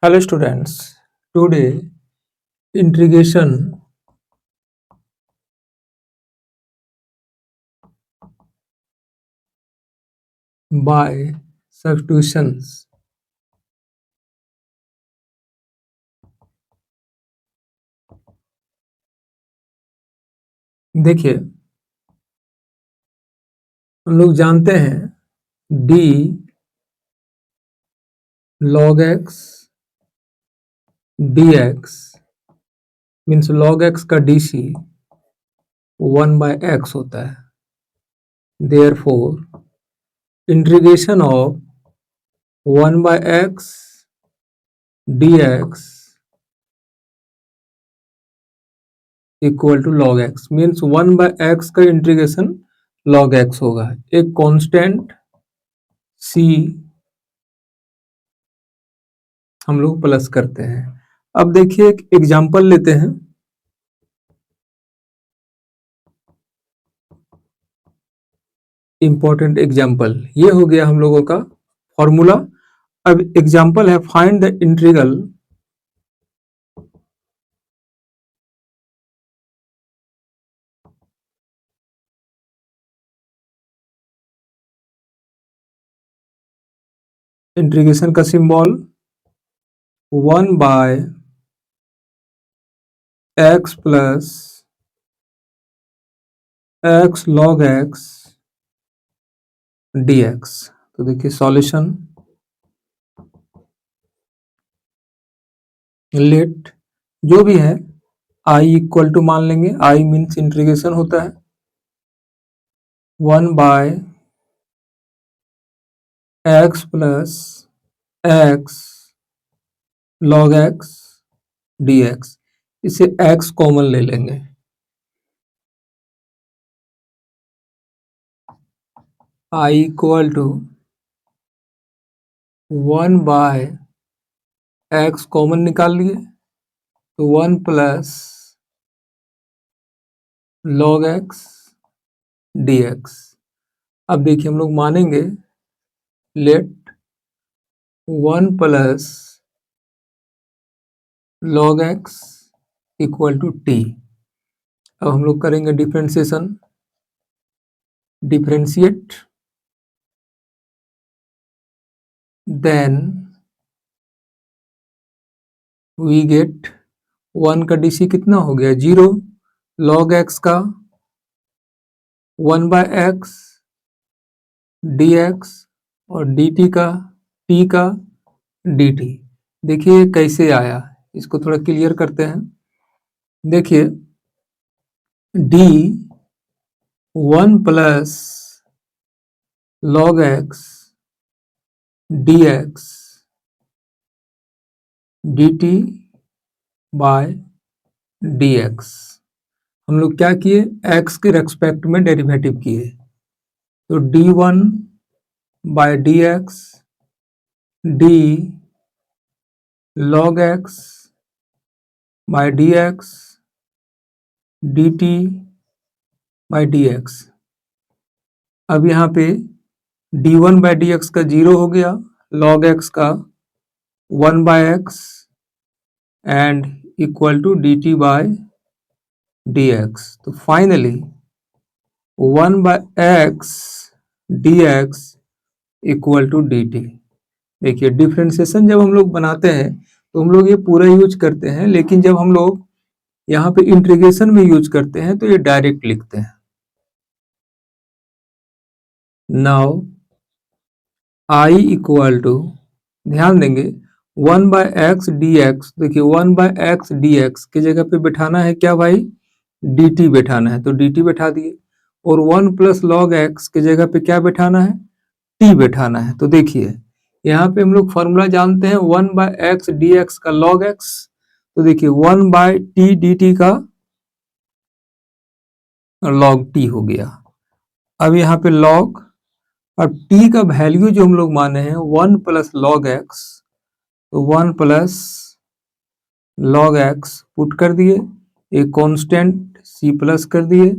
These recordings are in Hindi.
Hello students, today integration by substitutions. देखिए हम लोग जानते हैं d log x dx means log x का dc 1/x होता है. Therefore integration of 1/x dx equal to log x means 1/x का इंटीग्रेशन log x होगा. एक कांस्टेंट c हम लोग प्लस करते हैं. अब देखिए एक एग्जांपल लेते हैं. इंपॉर्टेंट एग्जांपल ये हो गया हम लोगों का फॉर्मूला. अब एग्जांपल है फाइंड द इंटीग्रल इंटीग्रेशन का symbol 1/x plus x log x dx. तो देखिए सॉल्यूशन लेट जो भी है i इक्वल टू मान लेंगे. i मीन्स इंटीग्रेशन होता है 1/x plus x log x dx. इसे x कॉमन ले लेंगे. I equal to 1/x common निकाल लिए तो 1 प्लस log x dx. अब देखिए हम लोग मानेंगे let 1 plus log x equal to t. अब हम लोग करेंगे differentiation. Differentiate then we get 1 का डीसी कितना हो गया 0. log x का 1/x dx और dt का t का dt. देखिए कैसे आया इसको थोड़ा क्लियर करते हैं. देखिए d 1 plus log x dx dt by dx. हम लोग क्या किए x के रेस्पेक्ट में डेरिवेटिव किए तो d1 by dx d log x by dx dt by dx. अब यहाँ पे d1 बाय dx का 0 हो गया. log x का 1/x and equal to dt by dx. तो finally 1/x dx equal to dt. देखिए डिफरेंशिएशन जब हम लोग बनाते हैं तो हम लोग ये पूरा यूज करते हैं, लेकिन जब हम लोग यहाँ पे इंटीग्रेशन में यूज करते हैं तो ये डायरेक्ट लिखते हैं. नाउ i इक्वल टू ध्यान देंगे 1/x dx. देखिए 1/x dx की जगह पे बैठाना है क्या भाई dt बैठाना है तो dt बैठा दिए. और 1 प्लस log x की जगह पे क्या बैठाना है t बैठाना है. तो देखिए यहाँ पे हम लोग फॉर्मूला जानते हैं 1/x dx का log x. तो देखिए 1/t dt का log t हो गया. अब यहाँ पे log और t का वैल्यू जो हम लोग माने हैं 1 प्लस log x. तो 1 प्लस log x पुट कर दिए. एक कांस्टेंट c प्लस कर दिए.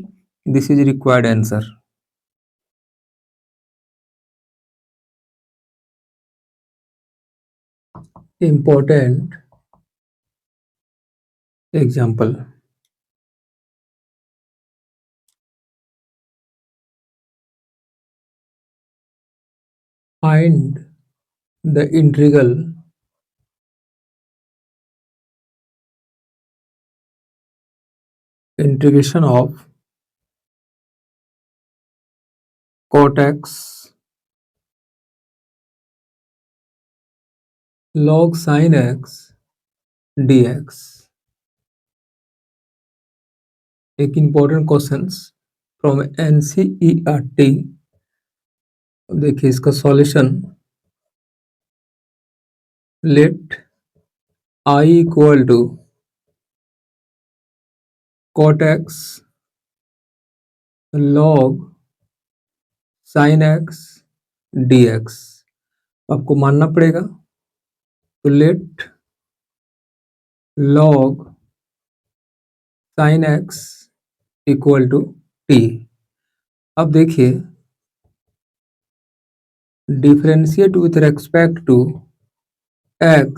This is required answer. important example. Find the integral integration of cot x log sin x dx. एक इम्पोर्टेंट क्वेश्चन फ्रॉम एनसीईआरटी। देखिए इसका solution, let I equal to cot x log sin x dx। आपको मानना पड़ेगा, तो let log sin x equal to t। अब देखिए differentiate with respect to x,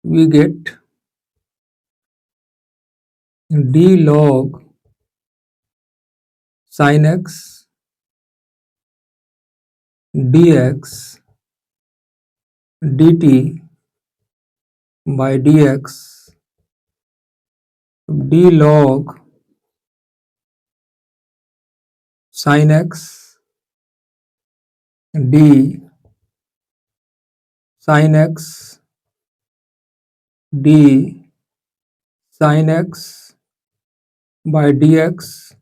we get d log sin x dx dt by dx d log sin x d sin x d sin x by dx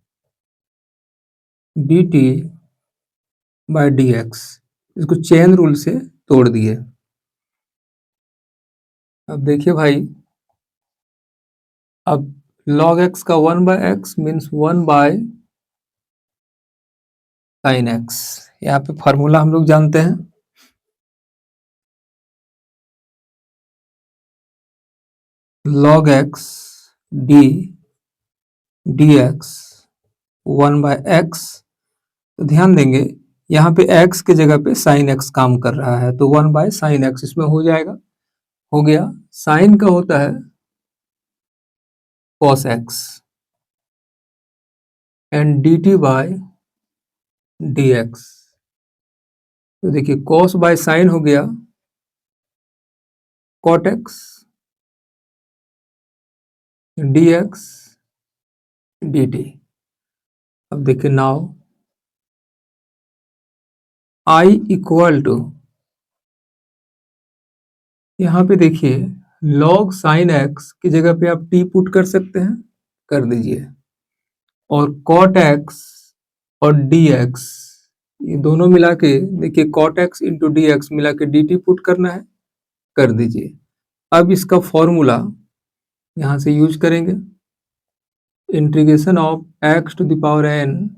dt by dx। इसको चेन रूल से तोड़ दिए। अब देखिए भाई, अब log x का 1/x मीन्स 1/sin x। यहाँ पे फार्मूला हम लोग जानते हैं, log x d dx 1/x। तो ध्यान देंगे यहाँ पे x के जगह पे sin x काम कर रहा है, तो 1/sin x इसमें हो जाएगा। हो गया। साइन का होता है cos x and dt by dx। तो देखिए cos बाय साइन हो गया cot x dx dt। अब देखिए नाउ i इक्वल टू, यहाँ पे देखिए log sin x की जगह पे आप t पुट कर सकते हैं, कर दीजिए। और cot x और dx ये दोनों मिला के देखिए cot x into D x मिला के dt पुट करना है, कर दीजिए। अब इसका फॉर्मूला यहाँ से यूज करेंगे, integration of x to the power n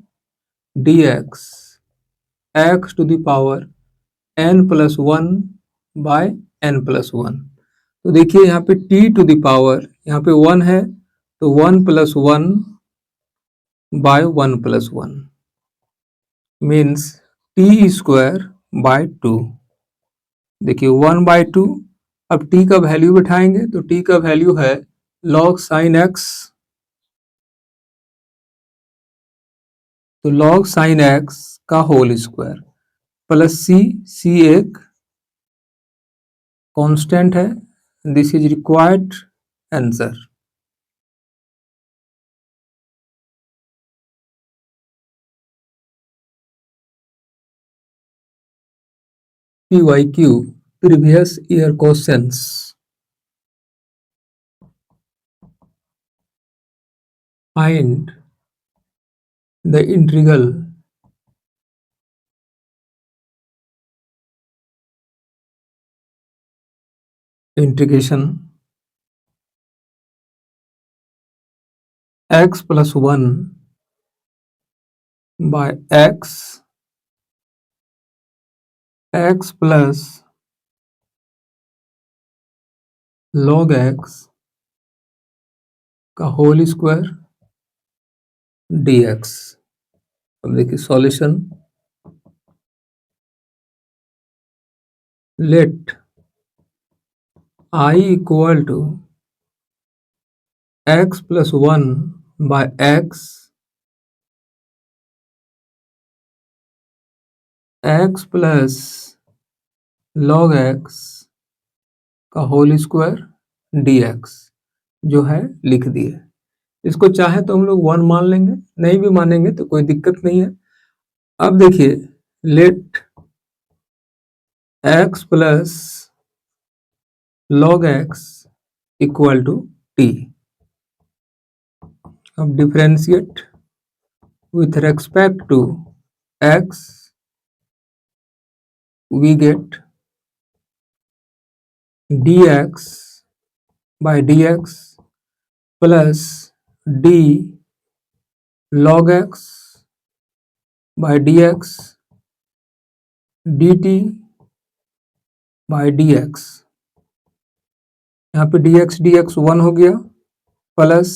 dx x to the power n plus 1 by n plus 1। तो देखिए यहाँ पे t टू द पावर यहाँ पे 1 है, तो 1 plus 1 by 1 plus 1 means t square by 2। देखिए 1/2। अब t का वैल्यू बिठाएंगे तो t का वैल्यू है log sin x, तो log sin x का होल स्क्वायर प्लस c एक कांस्टेंट है। This is required answer. PYQ previous year questions। Find the integral integration x plus 1 by x plus log x का होल स्क्वायर dx। अब देखिए solution, let I equal to x plus 1 by x plus log x का होल स्क्वायर dx जो है लिख दिए। इसको चाहे तो हम लोग 1 मान लेंगे, नहीं भी मानेंगे तो कोई दिक्कत नहीं है। अब देखिए let x plus log x equal to t। अब differentiate with respect to x we get dx by dx plus d log x by dx dt by dx। यहाँ पे dx dx 1 हो गया प्लस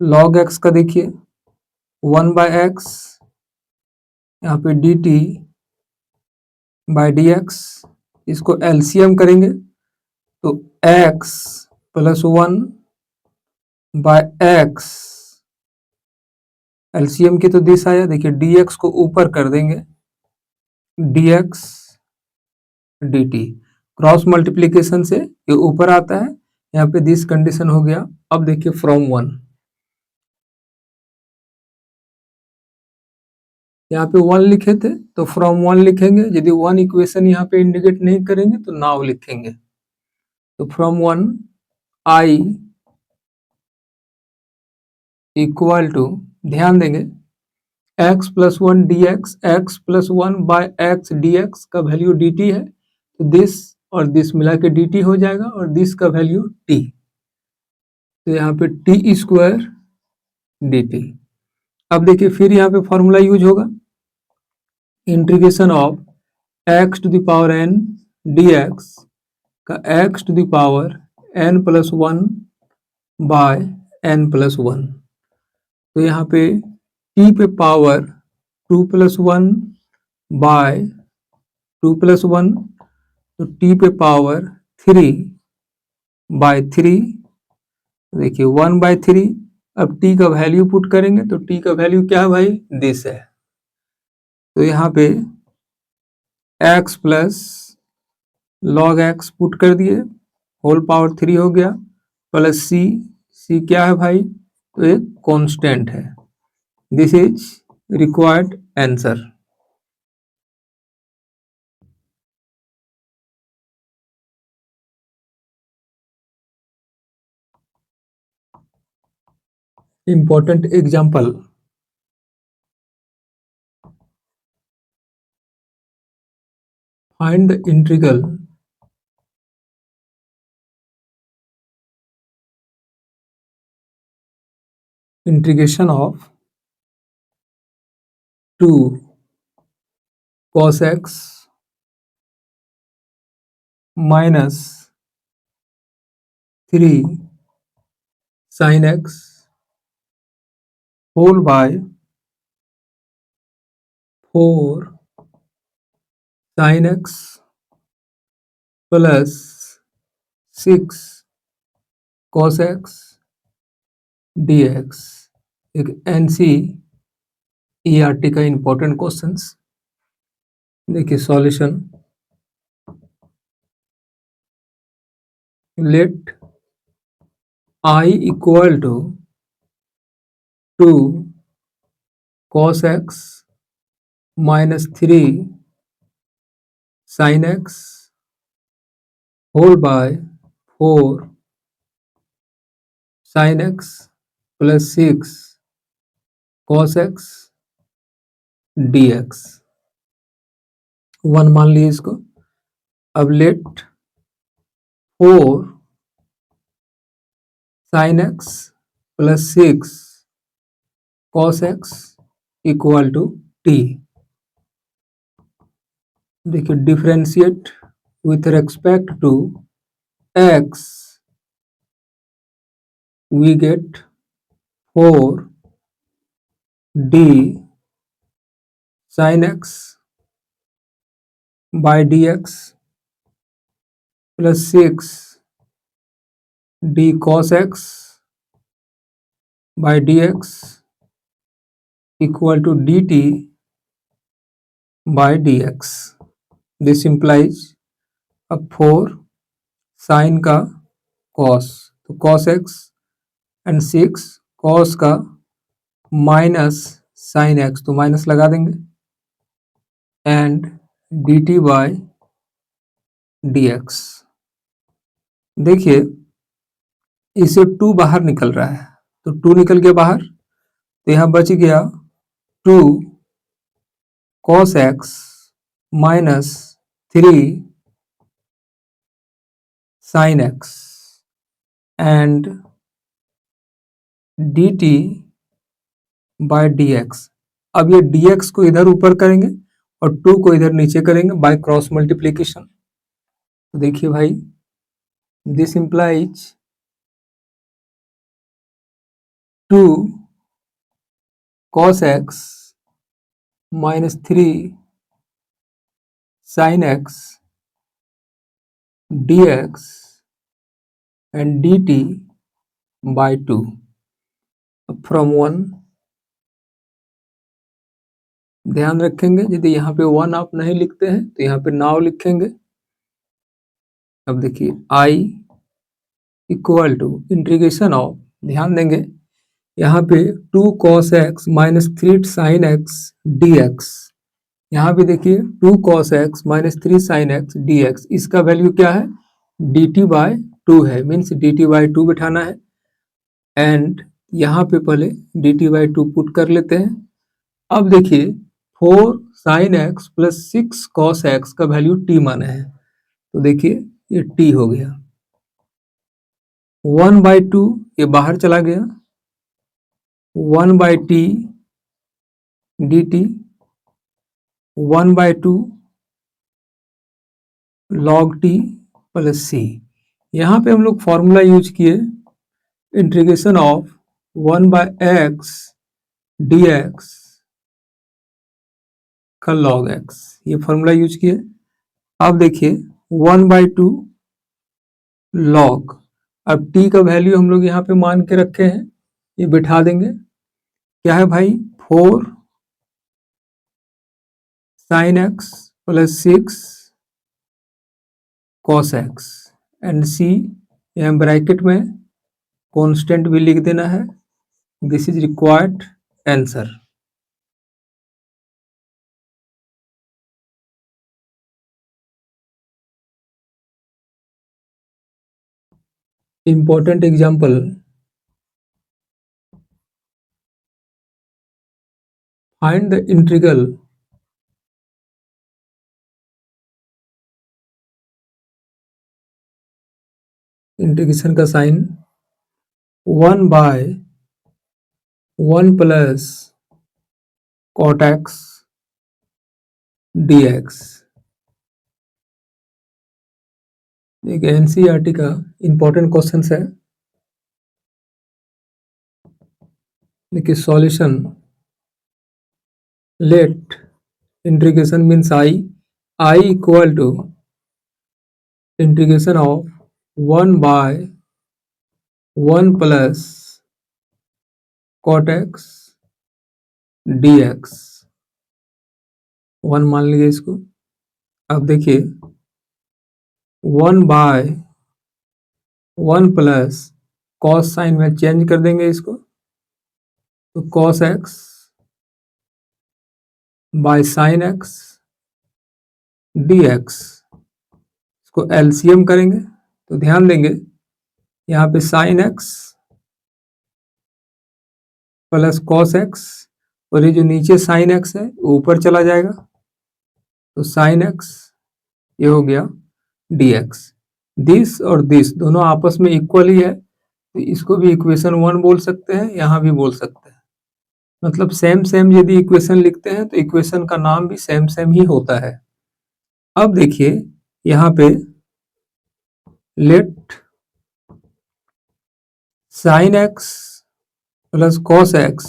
log x का देखिए 1 by x, यहाँ पे dt by dx। इसको एलसीएम करेंगे तो x plus 1 by x, LCM की तो दिस आया, देखिए dx को ऊपर कर देंगे dx dt, क्रॉस मल्टीप्लिकेशन से ये ऊपर आता है, यहाँ पे दिस कंडीशन हो गया। अब देखिए फ्रॉम 1, यहाँ पे 1 लिखे थे तो फ्रॉम 1 लिखेंगे, यदि 1 इक्वेशन यहाँ पे इंडिकेट नहीं करेंगे तो नाउ लिखेंगे। तो फ्रॉम 1 i इक्वल टू, ध्यान देंगे x plus 1 dx, x plus 1 by x dx का वैल्यू dt है, तो दिस और दिस मिला के dt हो जाएगा और दिस का वैल्यू t, तो यहाँ पे t स्क्वायर dt। अब देखिए फिर यहाँ पे फॉर्मूला यूज होगा, integration of x to the power n dx का x to the power n plus 1 by n plus 1, तो यहाँ पे t पे पावर 2 प्लस 1 बाय 2 प्लस 1, तो t पे पावर 3 बाय 3, देखिए 1 बाय 3। अब t का वैल्यू पुट करेंगे तो t का वैल्यू क्या है भाई, दिस है, तो यहाँ पे x plus log x put कर दिए, होल पावर 3 हो गया, प्लस c क्या है भाई, तो एक कांस्टेंट है। This is required answer. Important example, find the integration of 2 cos x minus 3 sin x whole by 4 sin x plus 6 cos x dx। एक NCERT का इंपॉर्टेंट क्वेश्चंस, देखिए solution, let I equal to 2 cos x minus 3 sin x whole by 4 sin x plus 6 cos x dx। 1 मान लीजिए इसको। अब let 4 sin x plus 6 cos x equal to t। देखिए differentiate with respect to x we get 4 d sin x by dx plus 6 D cos X by D X equal to D T by D X. This implies अब 4 साइन का कॉस, तो कॉस एक्स एंड 6 कॉस का माइनस साइन एक्स, तो माइनस लगा देंगे, and D T by D X. देखिए इसे 2 बाहर निकल रहा है, तो 2 निकल गया बाहर, तो यहाँ बच गया 2 cos x minus 3 sin x and dt by dx। अब ये dx को इधर ऊपर करेंगे और 2 को इधर नीचे करेंगे बाय क्रॉस मल्टीप्लीकेशन। तो देखिए भाई, this implies 2 cos x minus 3 sin x dx and dt by 2 from 1। ध्यान रखेंगे यदि यहाँ पे 1 आप नहीं लिखते हैं तो यहाँ पे नाउ लिखेंगे। अब देखिए i equal to integration of, ध्यान देंगे यहाँ पे 2 cos x minus 3 sin x dx, यहाँ पे देखिए 2 cos x minus 3 sin x dx, इसका वैल्यू क्या है, dt बाय 2 है, मीन्स dt बाय 2 बिठाना है, एंड यहाँ पे पहले dt बाय 2 पुट कर लेते हैं। अब देखिए 4 sin x plus 6 cos x का वैल्यू t माना है, तो देखिए ये t हो गया, 1 बाय 2 ये बाहर चला गया, 1 by t dt 1 by 2 log t plus c। यहाँ पे हम लोग फॉर्मूला यूज किए integration of 1 by x dx का log x, ये फॉर्मूला यूज किए। अब देखिए 1 बाय 2 log, अब t का वैल्यू हम लोग यहाँ पे मान के रखे हैं, ये बिठा देंगे, क्या है भाई 4 sin x plus 6 cos x and c, यहाँ ब्रैकेट में कांस्टेंट भी लिख देना है। This is required answer. Important example, find the integral integration का sign 1 by 1 plus cot x dx। एक एनसीईआरटी का इंपॉर्टेंट क्वेश्चन है, देखिए solution, let integration means i equal to integration of 1 by 1 plus cot x dx, 1 मान लीजिए इसको। अब देखिए 1 बाय 1 प्लस कॉस साइन में चेंज कर देंगे इसको, तो cos x by sine x dx, इसको एलसीएम करेंगे, तो ध्यान देंगे यहाँ पे sine x plus cos x, और ये जो नीचे साइन x है वो ऊपर चला जाएगा, तो साइन x ये हो गया dx। दिस और दिस दोनों आपस में इक्वल ही है, तो इसको भी इक्वेशन 1 बोल सकते हैं, यहाँ भी बोल सकते हैं, मतलब सेम सेम यदि इक्वेशन लिखते हैं तो इक्वेशन का नाम भी सेम सेम ही होता है। अब देखिए यहाँ पे let sine x plus cos x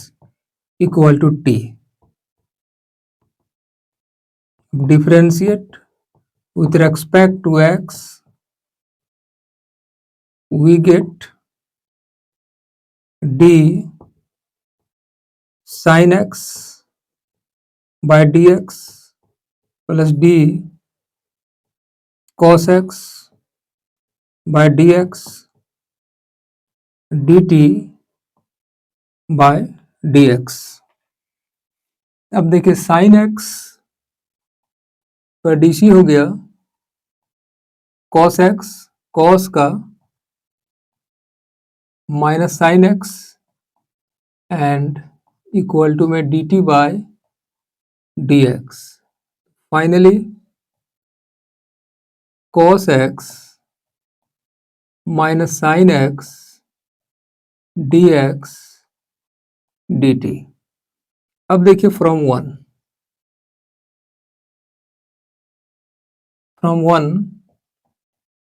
equal to t, differentiate with respect to x we get d sin x by dx plus d cos x by dx dt by dx। अब देखिए sin x का dc हो गया cos x, cos का minus sine x and equal to में dt by dx। Finally cos x minus sine x dx dt। अब देखिए from one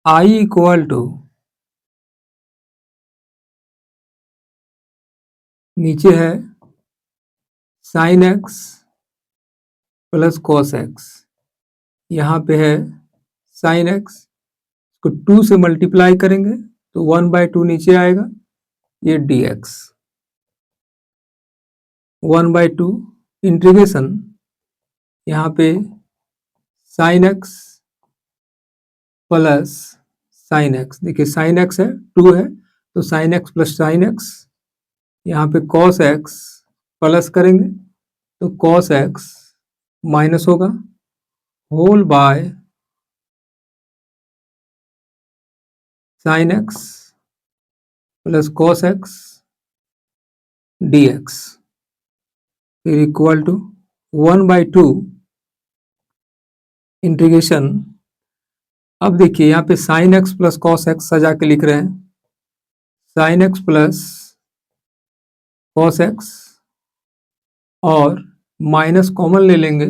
I equal to नीचे है sine x plus cos x, यहाँ पे है साइन एक्स को 2 से मल्टीप्लाई करेंगे तो 1/2 नीचे आएगा, ये dx 1/2 इंटीग्रेशन यहाँ पे sine x plus sine x, देखिए साइन एक्स है 2 है तो sine x plus sine x, यहाँ पे कॉस एक्स प्लस करेंगे तो कॉस एक्स माइनस होगा whole by sine x plus cos x dx फिर इक्वल टू 1/2 इंटीग्रेशन। अब देखिए यहाँ पे sine x plus cos x सजा के लिख रहे हैं, sine x plus cos x और माइनस कॉमन ले लेंगे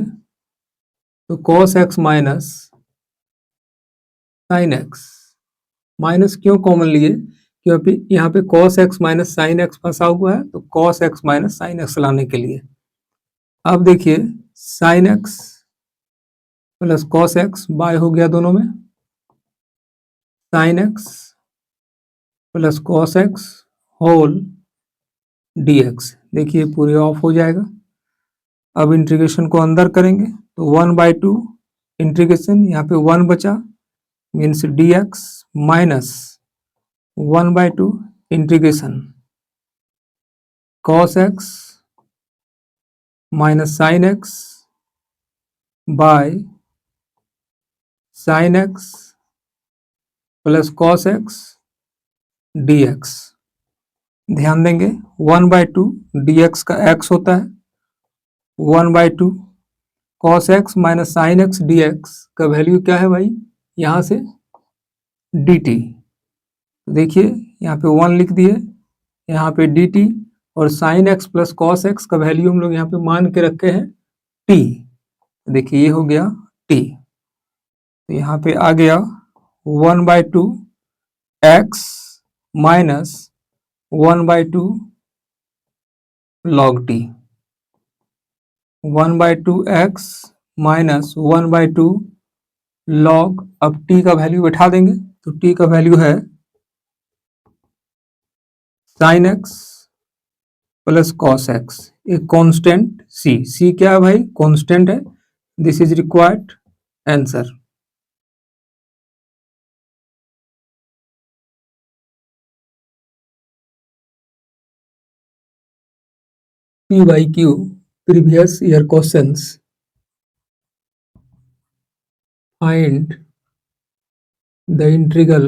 तो cos x minus sine x. Minus क्यों कॉमन लिए, क्योंकि यहाँ पे cos x minus sine x फंसा हुआ है तो cos x minus sine x लाने के लिए। अब देखिए sine x plus cos x by हो गया दोनों में, sine x plus cos x whole dx, देखिए पूरे ऑफ हो जाएगा। अब इंटीग्रेशन को अंदर करेंगे तो 1/2 इंटीग्रेशन, यहाँ पे 1 बचा means dx minus 1/2 integration cos x minus sine x bye sine x plus cos x dx। ध्यान देंगे 1/2 dx का x होता है, 1/2 cos x minus sine x dx का वैल्यू क्या है भाई, यहाँ से dt। देखिए यहाँ पे 1 लिख दिए, यहाँ पे dt और sign x plus cos x का वैल्यू हम लोग यहाँ पे मान के रखे हैं t। देखिए ये हो गया t, तो यहाँ पे आ गया 1/2 x minus 1/2 log t, 1/2 x minus 1/2 log। अब t का वैल्यू बैठा देंगे तो t का वैल्यू है sine x plus cos x, एक कांस्टेंट c क्या है भाई, कांस्टेंट है। This is required answer. PYQ previous year questions, find the integral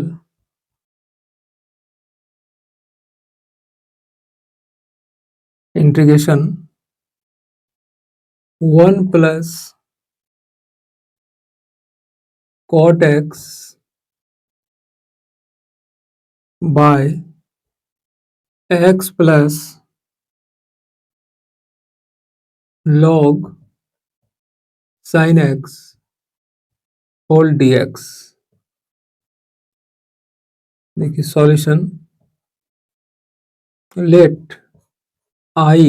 integration 1 plus cot x by x plus log sin x whole dx। देखिए solution, let I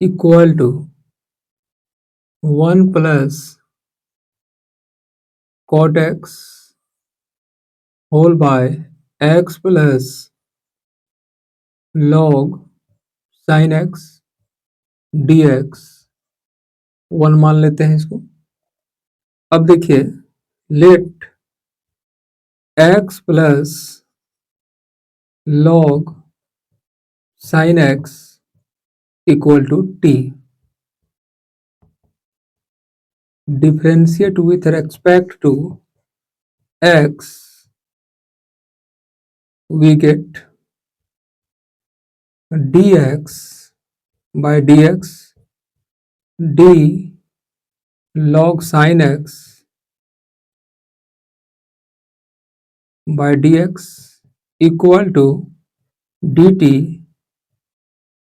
equal to 1 plus cot x whole by x plus log sine x dx 1 मान लेते हैं इसको। अब देखिए let x plus log sine x equal to t, differentiate with respect to x, we get dx by dx d log sin x by dx equal to dt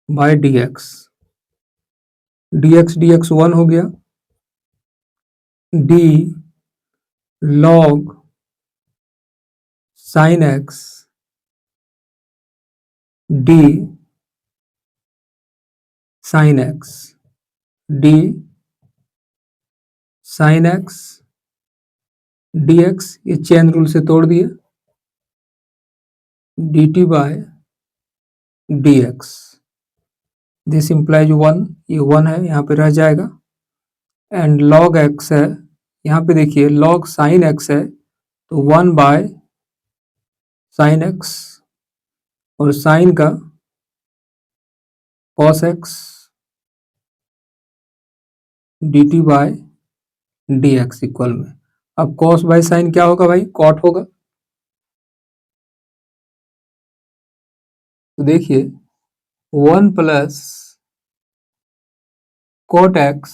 by dx। dx dx 1 हो गया, d log sin x d sin x d sin x dx, ये चेन रूल से तोड़ दिए, dt by dx, this implies 1, ये 1 है यहाँ पे रह जाएगा, एंड log x है, यहाँ पे देखिए log sin x है तो 1 बाय sin x, और sin का cos x dt by dx equal में, अब cos बाय sin क्या होगा भाई, cot होगा। तो देखिए 1 plus cot x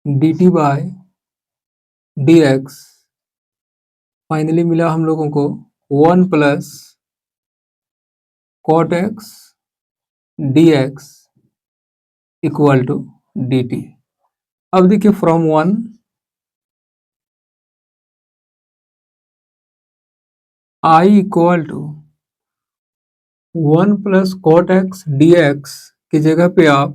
dt by dx, finally मिला हम लोगों को 1 plus cot x dx equal to dt। अब देखिए from 1 I equal to 1 plus cot x dx की जगह पे आप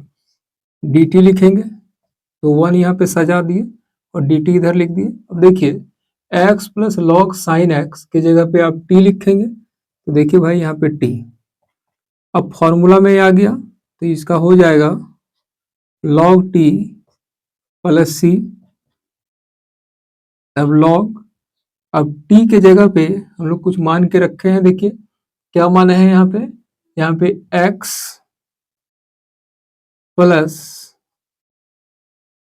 dt लिखेंगे, तो 1 यहाँ पे सजा दिए और dt इधर लिख दिए। अब देखिए x plus log sine x की जगह पे आप t लिखेंगे, तो देखिए भाई यहाँ पे t, अब फॉर्मूला में आ गया तो इसका हो जाएगा log t प्लस c, अब log, अब t के जगह पे हम लोग कुछ मान के रखे हैं, देखिए क्या माना है यहाँ पे x plus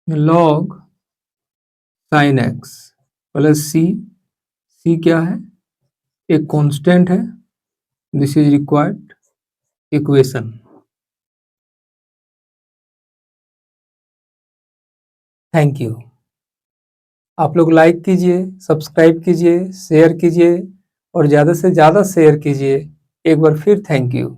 log sine x plus c क्या है, एक कांस्टेंट है, this is required equation. Thank you. आप लोग लाइक कीजिए, सब्सक्राइब कीजिए, शेयर कीजिए और ज़्यादा से ज़्यादा शेयर कीजिए। एक बार फिर थैंक यू।